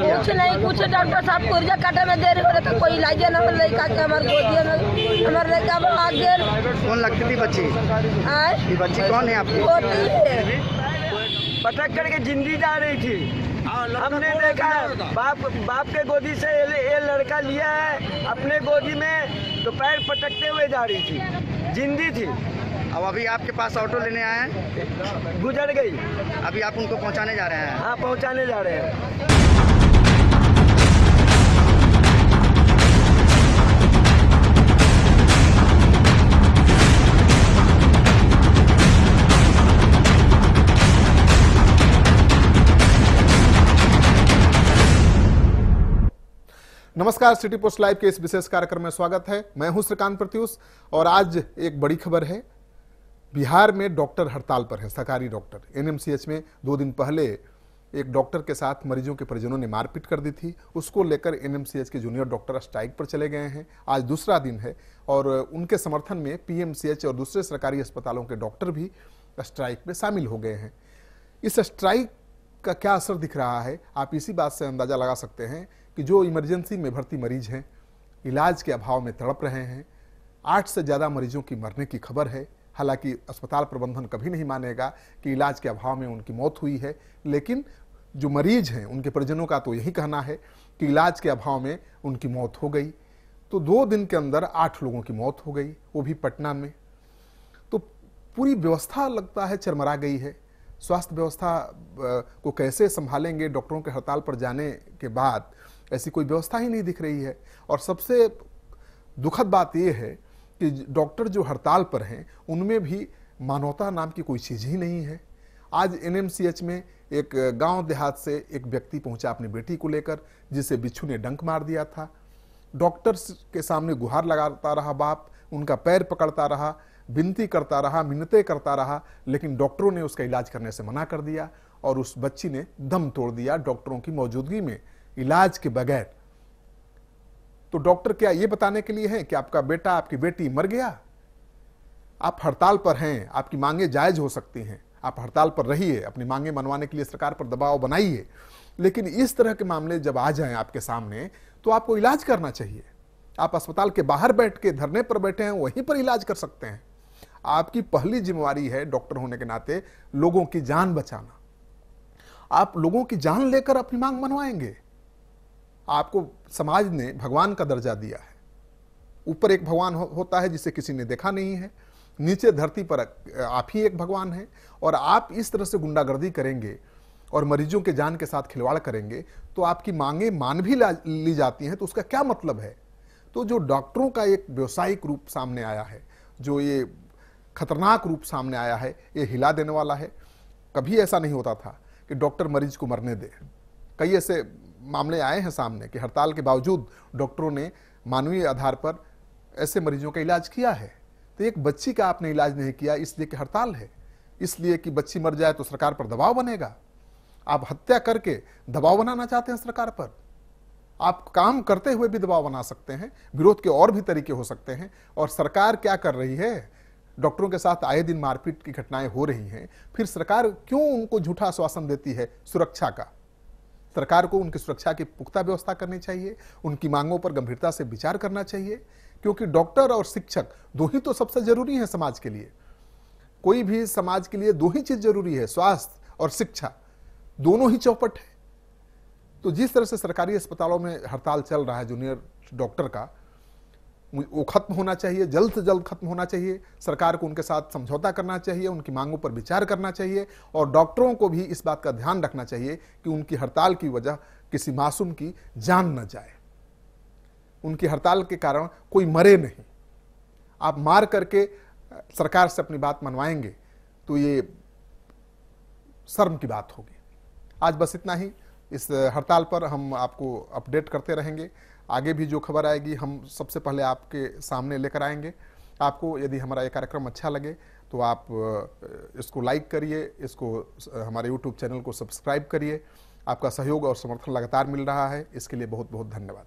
कुछ नहीं, कुछ डॉक्टर साहब पुर्जा काटे में देर हो रहा था, कोई इलाज न हो लड़का के हमारे गोदिया में हमारे लड़का भाग गए। कौन लगती थी बच्ची? ये बच्ची कौन है आपकी? होती है पटक करके जिंदी जा रही थी। हमने देखा बाप के गोदी से ये लड़का लिया है अपने गोदी में, तो पैर पटकते हुए जा रही थी, जिंदी थी। अब अभी आपके पास ऑटो लेने आए हैं? गुजर गई। अभी आप उनको पहुंचाने जा रहे हैं? हाँ, पहुंचाने जा रहे हैं। नमस्कार, सिटी पोस्ट लाइव के इस विशेष कार्यक्रम में स्वागत है। मैं हूं श्रीकांत प्रत्युष और आज एक बड़ी खबर है। बिहार में डॉक्टर हड़ताल पर हैं, सरकारी डॉक्टर। एनएमसीएच में 2 दिन पहले एक डॉक्टर के साथ मरीजों के परिजनों ने मारपीट कर दी थी। उसको लेकर एनएमसीएच के जूनियर डॉक्टर स्ट्राइक पर चले गए हैं। आज दूसरा दिन है और उनके समर्थन में पीएमसीएच और दूसरे सरकारी अस्पतालों के डॉक्टर भी स्ट्राइक में शामिल हो गए हैं। इस स्ट्राइक का क्या असर दिख रहा है, आप इसी बात से अंदाजा लगा सकते हैं कि जो इमरजेंसी में भर्ती मरीज हैं, इलाज के अभाव में तड़प रहे हैं। 8 से ज़्यादा मरीजों की मरने की खबर है। हालांकि अस्पताल प्रबंधन कभी नहीं मानेगा कि इलाज के अभाव में उनकी मौत हुई है, लेकिन जो मरीज हैं उनके परिजनों का तो यही कहना है कि इलाज के अभाव में उनकी मौत हो गई। तो 2 दिन के अंदर 8 लोगों की मौत हो गई, वो भी पटना में। तो पूरी व्यवस्था लगता है चरमरा गई है। स्वास्थ्य व्यवस्था को कैसे संभालेंगे डॉक्टरों के हड़ताल पर जाने के बाद, ऐसी कोई व्यवस्था ही नहीं दिख रही है। और सबसे दुखद बात यह है कि डॉक्टर जो हड़ताल पर हैं उनमें भी मानवता नाम की कोई चीज़ ही नहीं है। आज एनएमसीएच में एक गांव देहात से एक व्यक्ति पहुंचा अपनी बेटी को लेकर, जिसे बिच्छू ने डंक मार दिया था। डॉक्टर के सामने गुहार लगाता रहा बाप, उनका पैर पकड़ता रहा, विनती करता रहा, मिन्नतें करता रहा, लेकिन डॉक्टरों ने उसका इलाज करने से मना कर दिया और उस बच्ची ने दम तोड़ दिया डॉक्टरों की मौजूदगी में, इलाज के बगैर। तो डॉक्टर क्या ये बताने के लिए हैं कि आपका बेटा, आपकी बेटी मर गया? आप हड़ताल पर हैं, आपकी मांगे जायज हो सकती हैं, आप हड़ताल पर रहिए, अपनी मांगे मनवाने के लिए सरकार पर दबाव बनाइए, लेकिन इस तरह के मामले जब आ जाएं आपके सामने तो आपको इलाज करना चाहिए। आप अस्पताल के बाहर बैठ के धरने पर बैठे हैं, वहीं पर इलाज कर सकते हैं। आपकी पहली जिम्मेवारी है डॉक्टर होने के नाते लोगों की जान बचाना। आप लोगों की जान लेकर अपनी मांग मनवाएंगे। आपको समाज ने भगवान का दर्जा दिया है। ऊपर एक भगवान होता है जिसे किसी ने देखा नहीं है, नीचे धरती पर आप ही एक भगवान है। और आप इस तरह से गुंडागर्दी करेंगे और मरीजों के जान के साथ खिलवाड़ करेंगे तो आपकी मांगे मान भी ली जाती हैं, तो उसका क्या मतलब है? तो जो डॉक्टरों का एक व्यावसायिक रूप सामने आया है, जो ये खतरनाक रूप सामने आया है, ये हिला देने वाला है। कभी ऐसा नहीं होता था कि डॉक्टर मरीज को मरने दे। कई ऐसे मामले आए हैं सामने कि हड़ताल के बावजूद डॉक्टरों ने मानवीय आधार पर ऐसे मरीजों का इलाज किया है। तो एक बच्ची का आपने इलाज नहीं किया इसलिए कि हड़ताल है, इसलिए कि बच्ची मर जाए तो सरकार पर दबाव बनेगा। आप हत्या करके दबाव बनाना चाहते हैं सरकार पर। आप काम करते हुए भी दबाव बना सकते हैं, विरोध के और भी तरीके हो सकते हैं। और सरकार क्या कर रही है? डॉक्टरों के साथ आए दिन मारपीट की घटनाएं हो रही हैं, फिर सरकार क्यों उनको झूठा आश्वासन देती है सुरक्षा का? सरकार को उनकी सुरक्षा की पुख्ता व्यवस्था करनी चाहिए, उनकी मांगों पर गंभीरता से विचार करना चाहिए, क्योंकि डॉक्टर और शिक्षक 2 ही तो सबसे जरूरी हैं समाज के लिए। कोई भी समाज के लिए 2 ही चीज जरूरी है, स्वास्थ्य और शिक्षा, दोनों ही चौपट है। तो जिस तरह से सरकारी अस्पतालों में हड़ताल चल रहा है जूनियर डॉक्टर का, वो खत्म होना चाहिए, जल्द से जल्द खत्म होना चाहिए। सरकार को उनके साथ समझौता करना चाहिए, उनकी मांगों पर विचार करना चाहिए और डॉक्टरों को भी इस बात का ध्यान रखना चाहिए कि उनकी हड़ताल की वजह किसी मासूम की जान न जाए, उनकी हड़ताल के कारण कोई मरे नहीं। आप मार करके सरकार से अपनी बात मनवाएंगे तो ये शर्म की बात होगी। आज बस इतना ही। इस हड़ताल पर हम आपको अपडेट करते रहेंगे। आगे भी जो खबर आएगी हम सबसे पहले आपके सामने लेकर आएंगे। आपको यदि हमारा ये कार्यक्रम अच्छा लगे तो आप इसको लाइक करिए, इसको हमारे YouTube चैनल को सब्सक्राइब करिए। आपका सहयोग और समर्थन लगातार मिल रहा है, इसके लिए बहुत बहुत धन्यवाद।